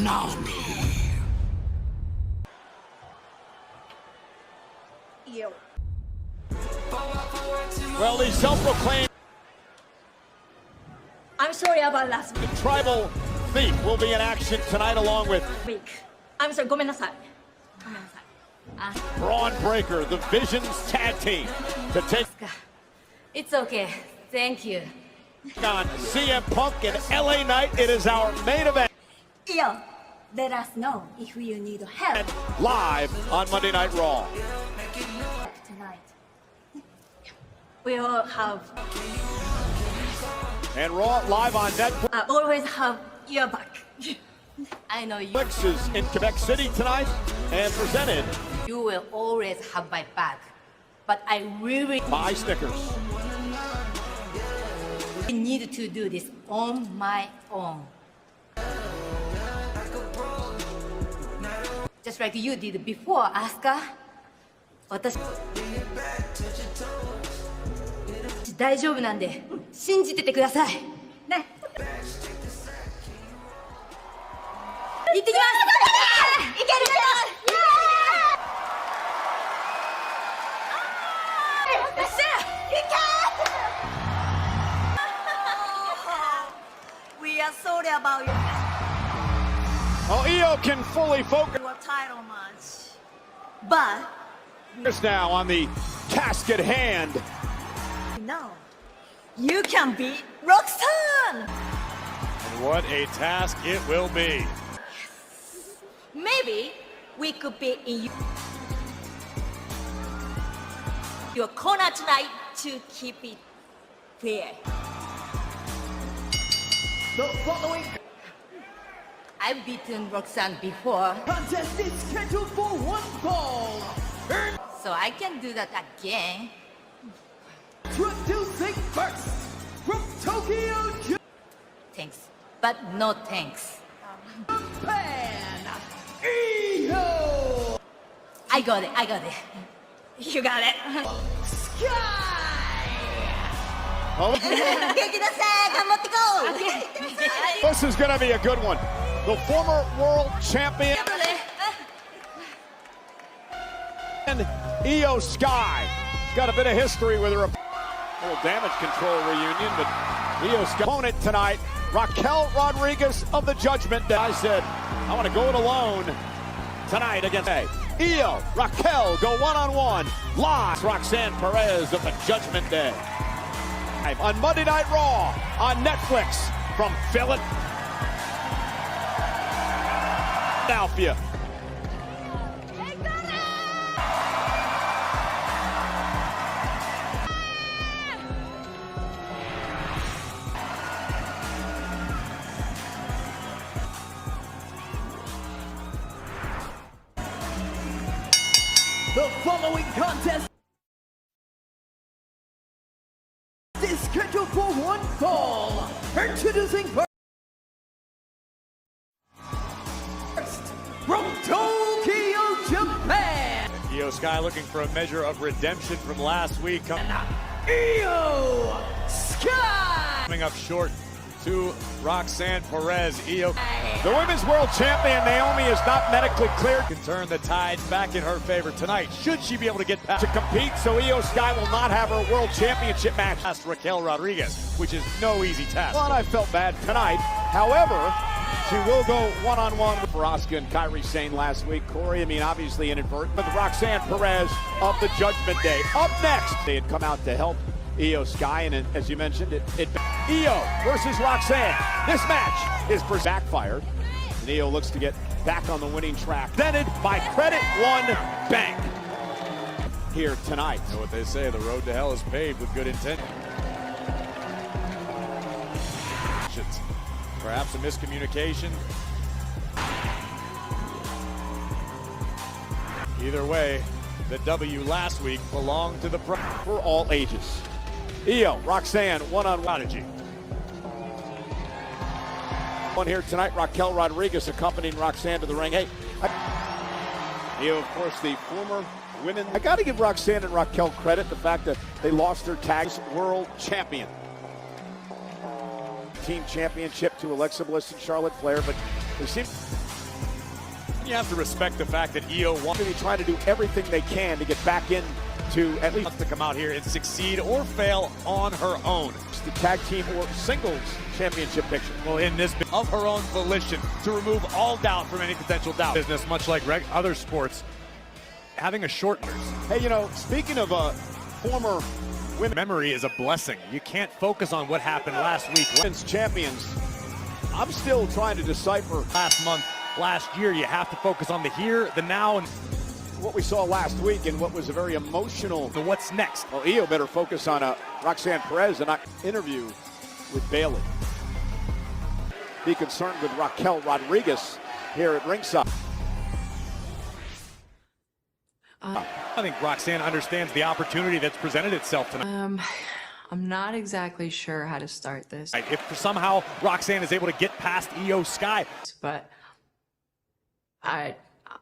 Nani. Yo. Well, the self-proclaimed I'm sorry about last tribal thief will be in action tonight along with week. I'm sorry, ごめんなさい。Braun Breaker, the Visions tag team, to take It's okay. Thank you. on CM Punk and LA Knight. It is our main event Yo, let us know if you need help live on Monday Night Raw. tonight. We all have, And Raw live on Netflix always have your back. I know you is in Quebec City tonight and presented will always have my back. But I really by Snickers. need to do this on my own. Just like you did before, Asuka. 私大丈夫なんで信じててください。ね。行ってきます。いけるよ。よっしゃ。We are sorry about Oh, Io can fully focus your title match, but now on the task at hand. now you can beat Roxanne. What a task it will be. Maybe we could be in your corner tonight to keep it fair. The following I've beaten Roxanne before, contest is scheduled for one fall. so I can do that again. Introducing first from Tokyo, Thanks, but no thanks. Japan, Io I got it. You got it. Sky. Oh, 元気出せ頑張ってこう this is going to be a good one. The former world champion Io Sky. Got a bit of history with her. A little damage control reunion, but Io Sky opponent tonight, Raquel Rodriguez of the Judgment Day. I said, I want to go it alone tonight against Io, Raquel go one-on-one. Live, Roxanne Perez of the Judgment Day. On Monday Night Raw on Netflix from Philadelphia. The following contest is scheduled for one fall. Introducing first from Tokyo, Japan, Io Sky looking for a measure of redemption from last week. Io Sky. Coming up short to Roxanne Perez. Io, the women's world champion Naomi is not medically cleared. Can turn the tide back in her favor tonight. Should she be able to get past to compete, so Io Sky will not have her world championship match against Raquel Rodriguez, which is no easy task. Well, I felt bad tonight. However, she will go one-on-one with Asuka and Kairi Sane last week. Corey, I mean, obviously inadvertent, but Roxanne Perez of the Judgment Day. Up next, they had come out to help Io Sky, and as you mentioned, Io versus Roxanne. This match is backfired. And Io looks to get back on the winning track. Presented by Credit One Bank. Here tonight. You know what they say, the road to hell is paved with good intent. Perhaps a miscommunication. Either way, the W last week belonged to the for all ages. Io, Roxanne, one-on-one strategy. One here tonight, Raquel Rodriguez accompanying Roxanne to the ring. Hey, Io, of course, the former women. I got to give Roxanne and Raquel credit, the fact that they lost their tags world champion. Team championship to Alexa Bliss and Charlotte Flair, but they seem You have to respect the fact that Io wants They try to do everything they can to get back in to at least to come out here and succeed or fail on her own. the tag team or singles championship picture. Well, in this of her own volition to remove all doubt from any potential doubt. Business, much like other sports, having a short. Hey, you know, speaking of former women, Memory is a blessing. You can't focus on what happened last week. women's champions, I'm still trying to decipher Last month, last year, you have to focus on the here, the now, and what we saw last week and what was a very emotional. the what's next. Well, Io better focus on Roxanne Perez and an interview with Bayley. Be concerned with Raquel Rodriguez here at ringside. I think Roxanne understands the opportunity that's presented itself tonight. I'm not exactly sure how to start this, If somehow Roxanne is able to get past Io Sky, but I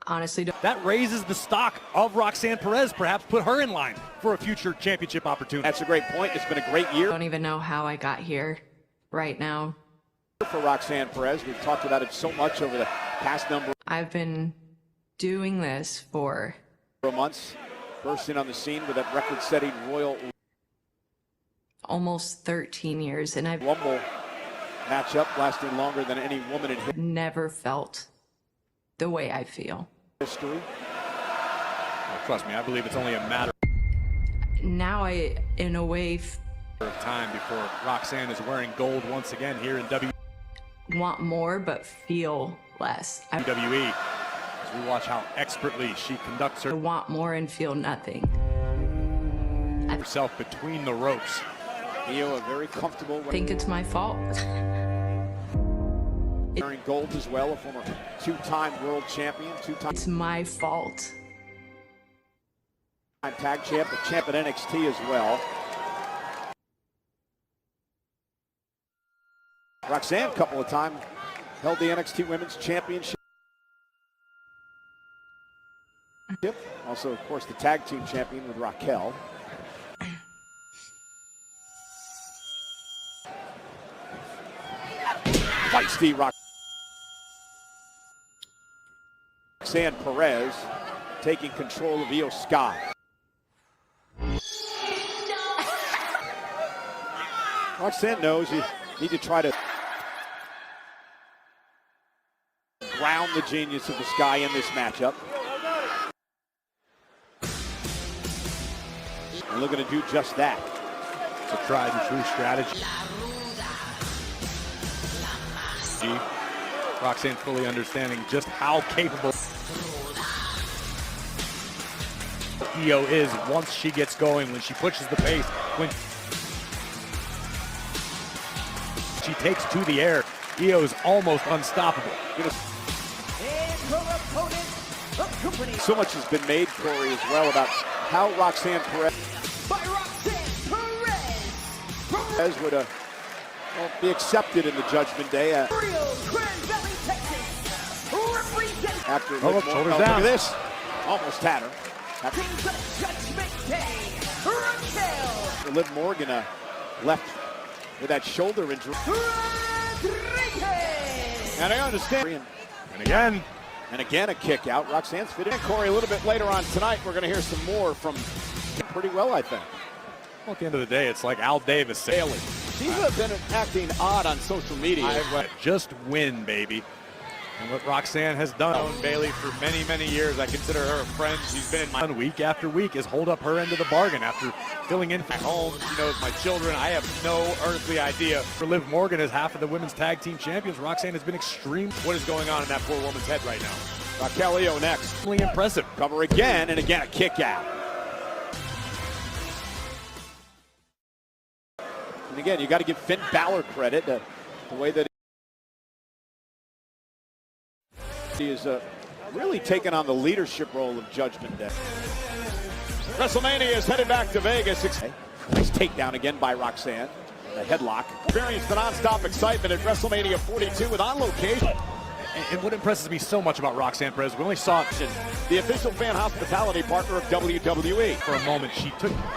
honestly don't that raises the stock of Roxanne Perez, perhaps put her in line for a future championship opportunity. That's a great point. It's been a great year even know how I got here right now. for Roxanne Perez. We've talked about it so much over the past number I've been doing this for of months. Bursting on the scene with that record-setting Royal almost 13 years, and I've Rumble matchup lasting longer than any woman in never felt the way I feel. history. Oh, trust me, I believe it's only a matter Now I, in a way, of time before Roxanne is wearing gold once again here in want more but feel less. I WWE. As we watch how expertly she conducts want more and feel nothing. herself between the ropes. Io, a very comfortable I think it's my fault. wearing gold as well, a former two-time world champion, two-time It's my fault. tag champ, a champ at NXT as well. Roxanne, a couple of times, held the NXT Women's Championship. Also, of course, the tag team champion with Raquel. Feisty Roxanne Perez taking control of Io Sky. Roxanne knows you need to try to ground the genius of the Sky in this matchup. And looking to do just that. It's a tried and true strategy. Roxanne fully understanding just how capable Io is once she gets going, when she pushes the pace, when she takes to the air. Io is almost unstoppable. And her opponent, accompanied So much has been made, Corey, as well about how Roxanne Perez by Roxanne Perez. would be accepted in the Judgment Day Rio Grand Valley, Texas, representing after Oh, shoulders look down. at this. Almost had her. After the Judgment Day, Raquel Liv Morgan left with that shoulder injury. Rodriguez. And I understand. And again, A kick out. Roxanne's fitting in. Corey, a little bit later on tonight, we're going to hear some more from pretty well, I think. well, at the end of the day, it's like Al Davis said, Bayley. She's been acting odd on social media. just win, baby. And what Roxanne has done, known Bayley for many, many years. I consider her a friend. She's been in my week after week is hold up her end of the bargain after filling in at home. She knows my children. I have no earthly idea. For Liv Morgan as half of the women's tag team champions, Roxanne has been extreme. What is going on in that poor woman's head right now? Raquel Io next. Really impressive. Cover again, and again a kick out. And again, you got to give Finn Balor credit, the way that he is really taken on the leadership role of Judgment Day. WrestleMania is headed back to Vegas. Nice takedown again by Roxanne. The headlock. Experienced the non-stop excitement at WrestleMania 42 with On Location. And what impresses me so much about Roxanne Perez, we only saw it The official fan hospitality partner of WWE. for a moment. She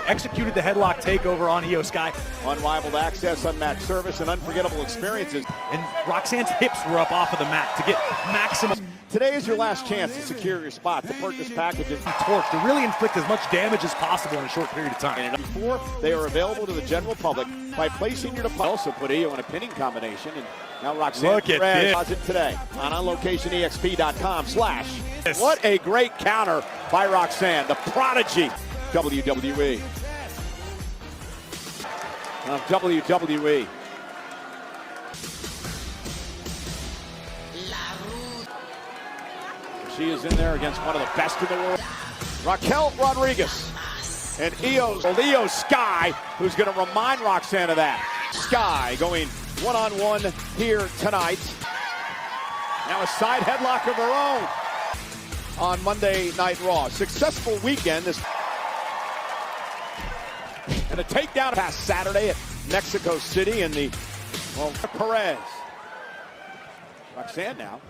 executed the headlock takeover on Io Sky, Unrivaled access, unmatched service, and unforgettable experiences. and Roxanne's hips were up off of the mat to get maximum. Today is your last chance to secure your spot. The purchase package is Torque to really inflict as much damage as possible in a short period of time. and before they are available to the general public by placing your deposit. Also put Io in a pinning combination, and now Roxanne Look at Perez this. deposit today on onlocationexp.com/. What a great counter by Roxanne, the prodigy WWE. WWE. She is in there against one of the best in the world. Raquel Rodriguez and Io Sky, who's going to remind Roxanne of that. Sky going one-on-one here tonight. Now a side headlock of her own on Monday Night Raw. Successful weekend. And a takedown past Saturday at Mexico City in the, well, Perez. Roxanne now.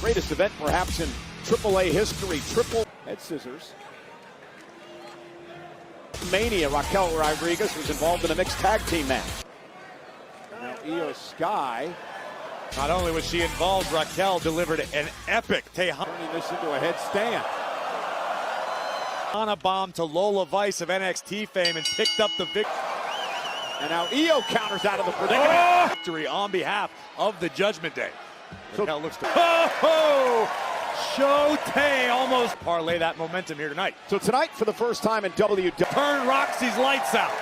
Greatest event perhaps in AAA history. Triple head scissors. Mania. Raquel Rodriguez was involved in a mixed tag team match. Now Io Sky. Not only was she involved, Raquel delivered an epic Turning this into a headstand. on a bomb to Lola Vice of NXT fame and picked up the victory. And now Io counters out of the predicament. Victory on behalf of the Judgment Day. So- Raquel looks to Showtime almost parlay that momentum here tonight. So tonight, for the first time in WWE, Turn Roxy's lights out.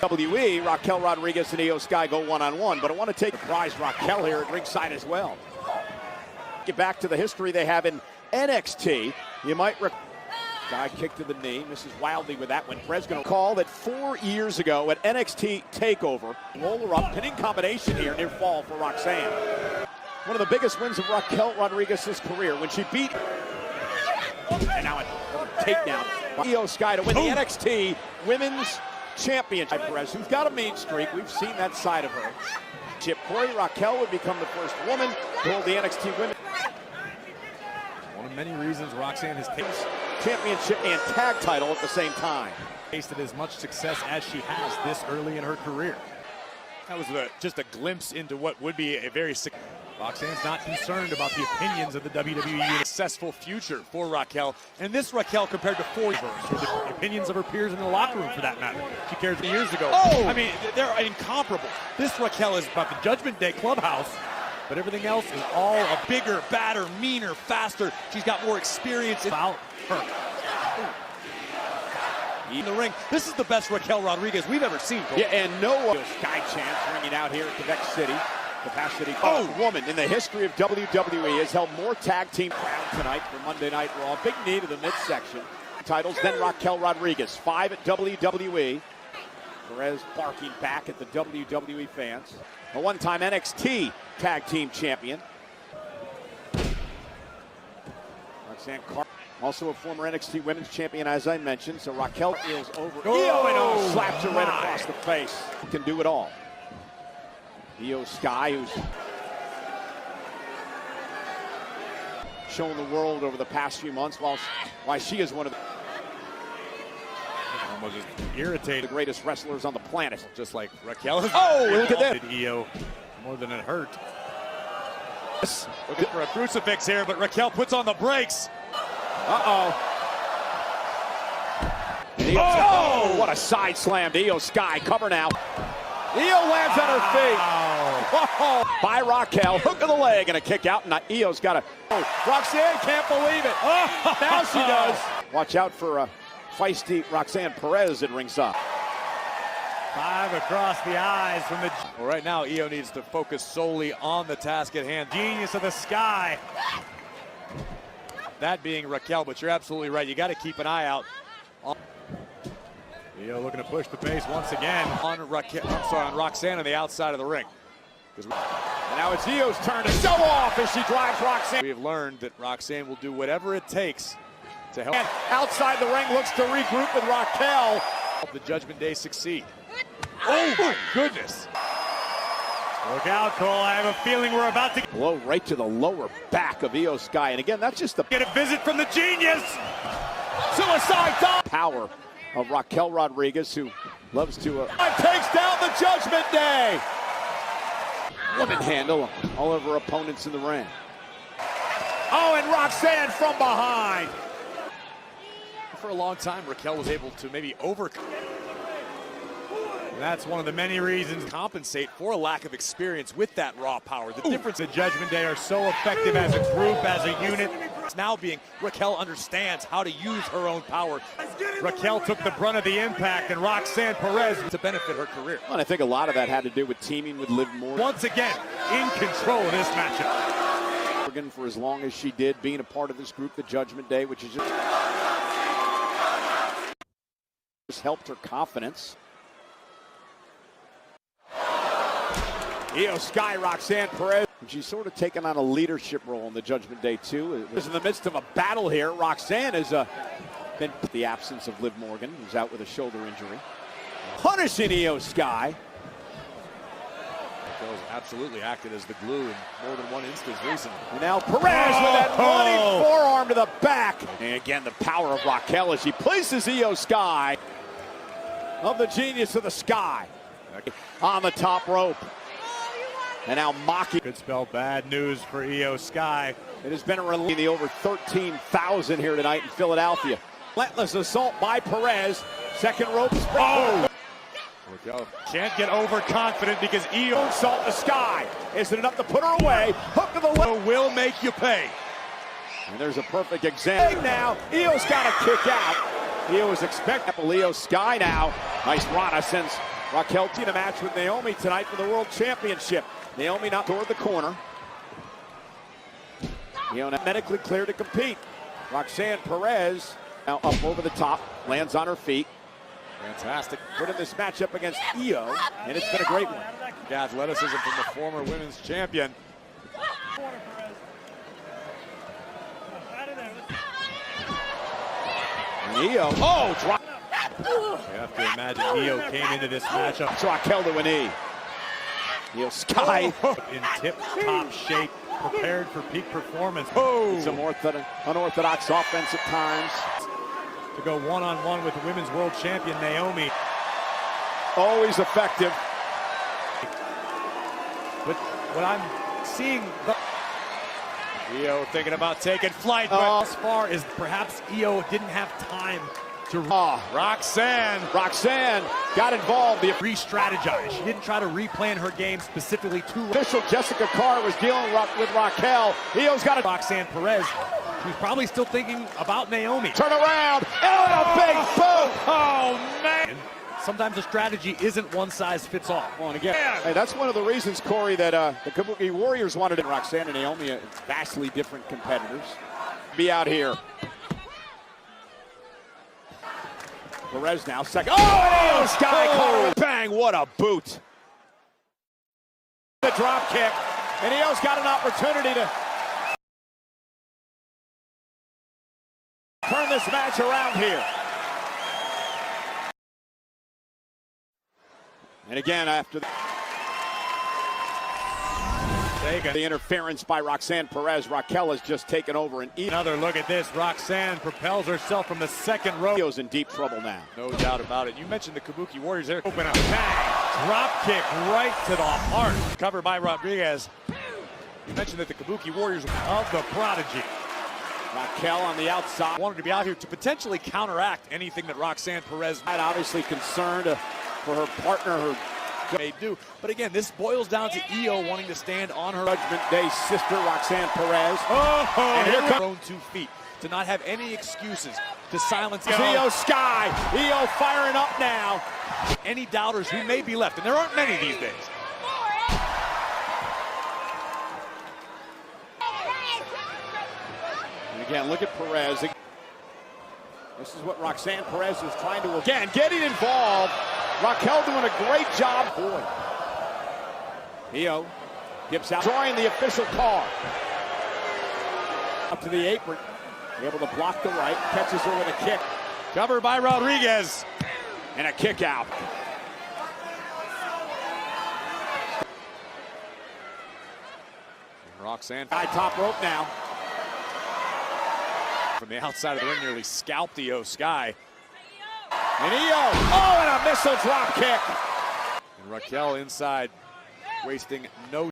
Raquel Rodriguez and Io Sky go one-on-one, but I want to take surprise Raquel here at ringside as well. Get back to the history they have in NXT. You might Sky kick to the knee, misses wildly with that one. Perez going to call that 4 years ago at NXT TakeOver. Roll her up, pinning combination here, near fall for Roxanne. One of the biggest wins of Raquel Rodriguez's career when she beat. And now a takedown by Io Sky to win the NXT Women's Championship. Perez, who's got a mean streak, we've seen that side of her. Corey Raquel would become the first woman to hold the NXT Women's One of many reasons Roxanne has Championship and tag title at the same time. tasted as much success as she has this early in her career. That was just a glimpse into what would be a very Roxanne's not concerned about the opinions of the WWE. Successful future for Raquel, and this Raquel compared to 4 years, or the opinions of her peers in the locker room for that matter. She cared years ago. I mean, they're incomparable. This Raquel is about the Judgment Day clubhouse, but everything else is all a bigger, badder, meaner, faster. She's got more experience about her. In the ring, this is the best Raquel Rodriguez we've ever seen. Yeah, and no Sky chance ringing out here at Quebec City. Capacity woman in the history of WWE has held more tag team crowd tonight for Monday Night Raw. Big knee to the midsection. Titles, then Raquel Rodriguez. 5 at WWE. Perez barking back at the WWE fans. A one-time NXT tag team champion. Roxanne Carter, also a former NXT Women's Champion, as I mentioned. So Raquel is over. Io and slaps her right across the face. Can do it all. Io Sky, who's shown the world over the past few months why she is one of the Almost just irritated. greatest wrestlers on the planet. Just like Raquel. Look at that. Io more than it hurt. Looking for a crucifix here, but Raquel puts on the brakes. What a side slam to Io Sky. Cover now. Io lands on her feet. By Raquel. Hook of the leg and a kick out. And Io's got a. Roxanne can't believe it. Now she does. Watch out for feisty Roxanne Perez at ringside. 5 across the eyes from the. Well, right now, Io needs to focus solely on the task at hand. Genius of the Sky. That being Raquel, but you're absolutely right. You got to keep an eye out. Io looking to push the pace once again on Roxanne on the outside of the ring. And now it's Io's turn to show off as she drives Roxanne. We have learned that Roxanne will do whatever it takes to help. And outside the ring, looks to regroup with Raquel. Help the Judgment Day succeed. Oh my goodness. Look out, Cole. I have a feeling we're about to Blow right to the lower back of Io Sky. And again, that's just the get a visit from the genius. suicide dive power of Raquel Rodriguez, who loves to takes down the Judgment Day. Woman handle all of her opponents in the ring. Oh, and Roxanne from behind. For a long time, Raquel was able to maybe overcome. That's one of the many reasons to compensate for a lack of experience with that raw power. The difference, the Judgment Day are so effective as a group, as a unit. It's now being Raquel understands how to use her own power. Raquel took the brunt of the impact, and Roxanne Perez to benefit her career. Well, I think a lot of that had to do with teaming with Liv Morgan. Once again, in control of this matchup. Morgan, for as long as she did, being a part of this group, the Judgment Day, which is just helped her confidence. Io Sky, Roxanne Perez. She's sort of taken on a leadership role in the Judgment Day, too. It was in the midst of a battle here. Roxanne has been the absence of Liv Morgan, who's out with a shoulder injury. Punishing Io Sky. Raquel's absolutely acted as the glue in more than one instance recently. And now Perez with that running forearm to the back. And again, the power of Raquel as she places Io Sky of the genius of the sky on the top rope. And now mocking. Could spell bad news for Io Sky. It has been a release. The over 13,000 here tonight in Philadelphia. Relentless assault by Perez. Second rope. Oh! Raquel can't get overconfident because Io Assault the Sky. Isn't enough to put her away. Hook to the left. Will make you pay. And there's a perfect example. Now, Io's got to kick out. Io was expecting Io Sky now. Nice Rana sends Raquel to the match with Naomi tonight for the World Championship. Naomi not toward the corner. Io now medically cleared to compete. Roxanne Perez now up over the top, lands on her feet. Fantastic. Put in this matchup against Io, and it's been a great one. The athleticism from the former women's champion. And Io, drop. You have to imagine Io came into this matchup. It's Raquel to a knee. Io Sky in tip-top shape, prepared for peak performance. Some unorthodox offense at times. To go one-on-one with the women's world champion, Naomi. Always effective. But what I'm seeing... Io thinking about taking flight, but as far as perhaps Io didn't have time to... Roxanne got involved. The re-strategize. She didn't try to replan her game specifically to... Official Jessica Carr was dealing with Raquel. Io's got a... Roxanne Perez. She's probably still thinking about Naomi. Turn around, and a big boom! Oh, man! Sometimes a strategy isn't one size fits all. Well, and again, hey, that's one of the reasons, Corey, that the Kabuki Warriors wanted Roxanne and Naomi, vastly different competitors, be out here. Perez now second. Oh, Io Sky caught her. Bang, what a boot. The drop kick, and Io's got an opportunity to turn this match around here. And again, after the interference by Roxanne Perez, Raquel has just taken over. And another look at this. Roxanne propels herself from the second row. Io's in deep trouble now. No doubt about it. You mentioned the Kabuki Warriors there. Open up. Bang. Drop kick right to the heart. Covered by Rodriguez. You mentioned that the Kabuki Warriors of the prodigy. Raquel on the outside. Wanted to be out here to potentially counteract anything that Roxanne Perez had. Obviously concerned for her partner, may do. But again, this boils down to Io wanting to stand on her Judgment Day sister, Roxanne Perez. And here comes her own 2 feet to not have any excuses to silence Io Sky. Io firing up now. Any doubters who may be left, and there aren't many these days. And again, look at Perez. This is what Roxanne Perez is trying to again getting involved. Raquel doing a great job. Boy. Io gives out, drawing the official call. Up to the apron, able to block the right, catches her with a kick. Covered by Rodriguez. And a kick out. Roxanne. High top rope now. From the outside of the ring, nearly scalped Io Sky. And Io, and a missile drop kick. And Raquel inside, wasting no